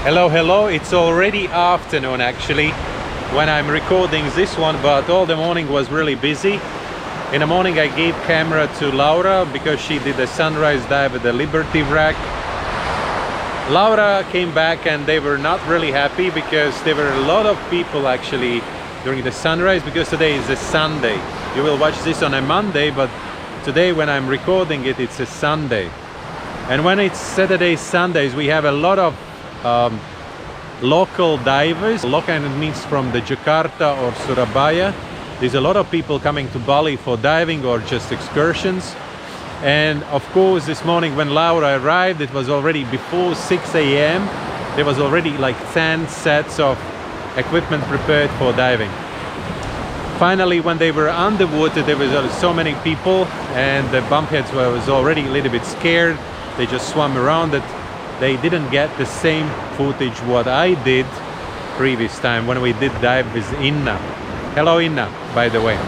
Hello, it's already afternoon actually when I'm recording this one, but all the morning was really busy. In the morning I gave camera to Laura because she did a sunrise dive at the Liberty Wreck. Laura came back and they were not really happy because there were a lot of people actually during the sunrise, because today is a Sunday. You will watch this on a Monday, but today when I'm recording it, it's a Sunday. And when it's Saturdays, Sundays, we have a lot of local divers. Local means from the Jakarta or Surabaya. There's a lot of people coming to Bali for diving or just excursions. And of course this morning when Laura arrived, it was already before 6 a.m. There was already like 10 sets of equipment prepared for diving. Finally, when they were underwater, there was so many people and the bumpheads was already a little bit scared. They just swam around it. They didn't get the same footage what I did previous time when we did dive with Inna. Hello Inna, by the way.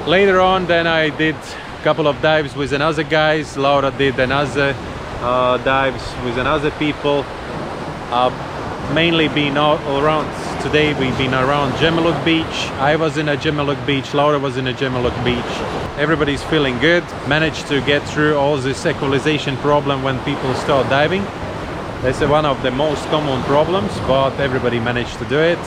Later on then I did a couple of dives with another guys. Laura did another dives with another people. Mainly been all around. Today we've been around Gemaluk Beach. I was in a Gemaluk Beach, Laura was in a Gemaluk Beach. Everybody's feeling good. Managed to get through all this equalization problem when people start diving. That's one of the most common problems, but everybody managed to do it.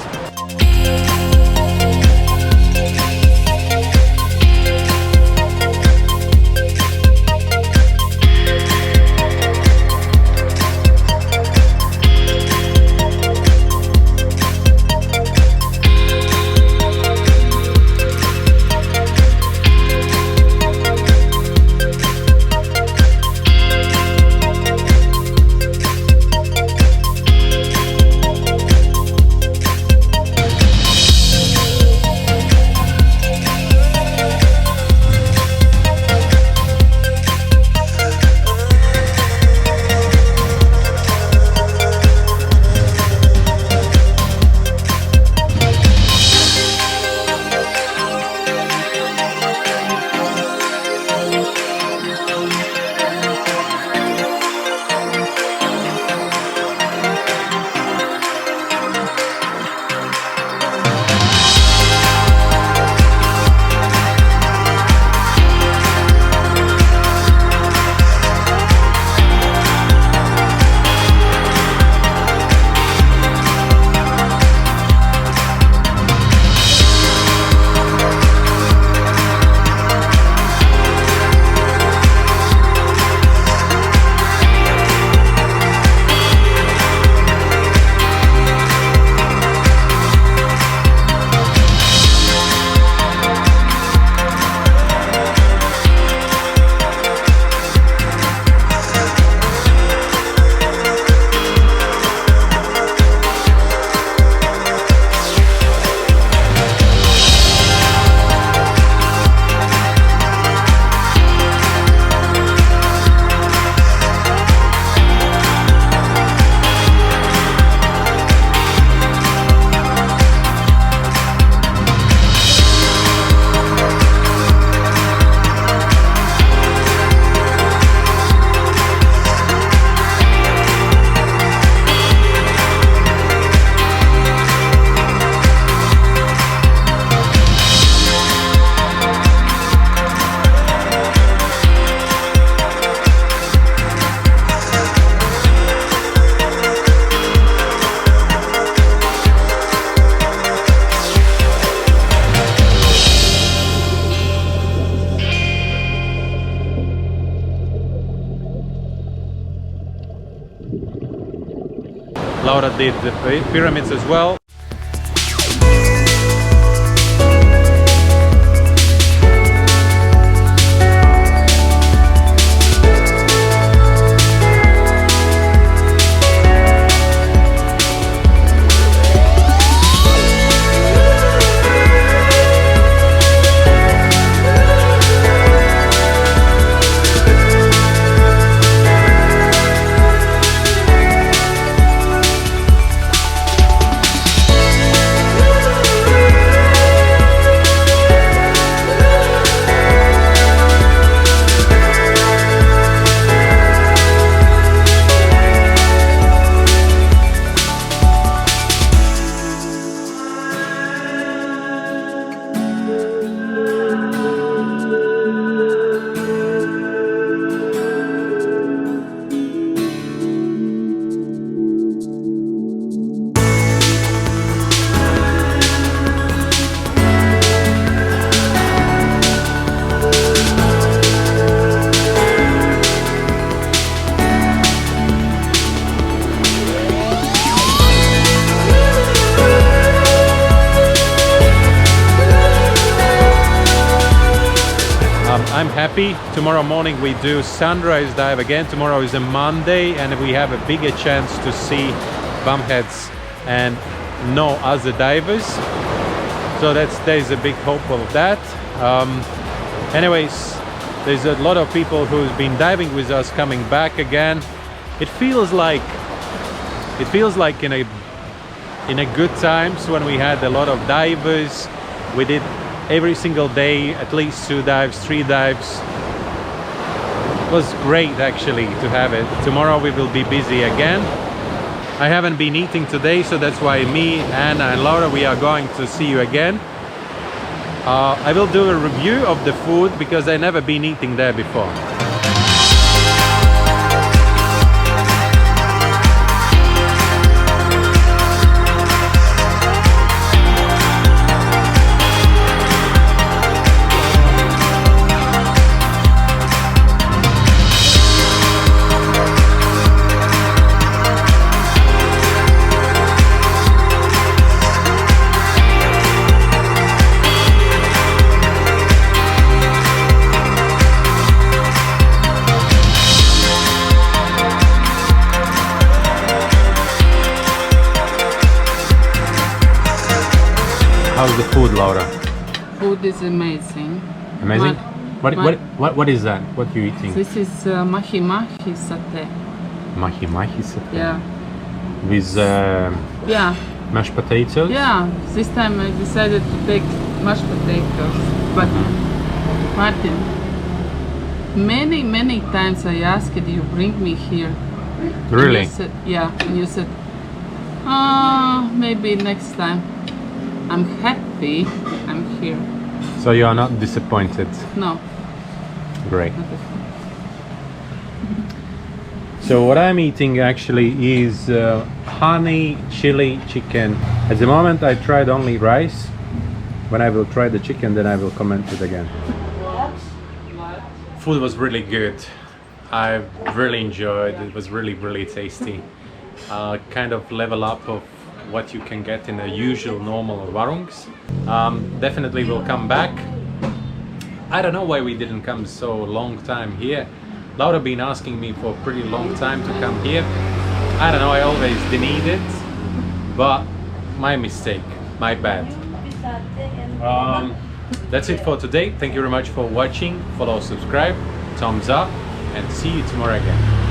Laura did the pyramids as well. I'm happy. Tomorrow morning we do sunrise dive again. Tomorrow is a Monday and we have a bigger chance to see bumpheads and no other divers. So there's a big hope of that. Anyways, there's a lot of people who've been diving with us coming back again. It feels like in a good times when we had a lot of divers. We did every single day at least 2 dives, 3 dives. It was great actually to have it. Tomorrow we will be busy again. I haven't been eating today, so that's why me, Anna and Laura, we are going to see you again. I will do a review of the food because I've never been eating there before. How's the food, Laura? Food is amazing. Amazing? What is that? What are you eating? This is mahi mahi satay. Mahi mahi satay? Yeah. With yeah. mashed potatoes? Yeah. This time I decided to take mashed potatoes. But Martin, many times I asked you bring me here. Really? And you said, yeah. And you said, maybe next time. I'm happy I'm here. So you are not disappointed? No. Great. So what I'm eating actually is honey chili chicken. At the moment I tried only rice. When I will try the chicken, then I will comment it again. Food was really good. I really enjoyed it. It was really tasty. Kind of level up of what you can get in the usual normal warungs. Definitely will come back. I don't know why we didn't come so long time here. Laura been asking me for a pretty long time to come here. I don't know, I always denied it, but my mistake, my bad. That's it for today. Thank you very much for watching. Follow, subscribe, thumbs up, and see you tomorrow again.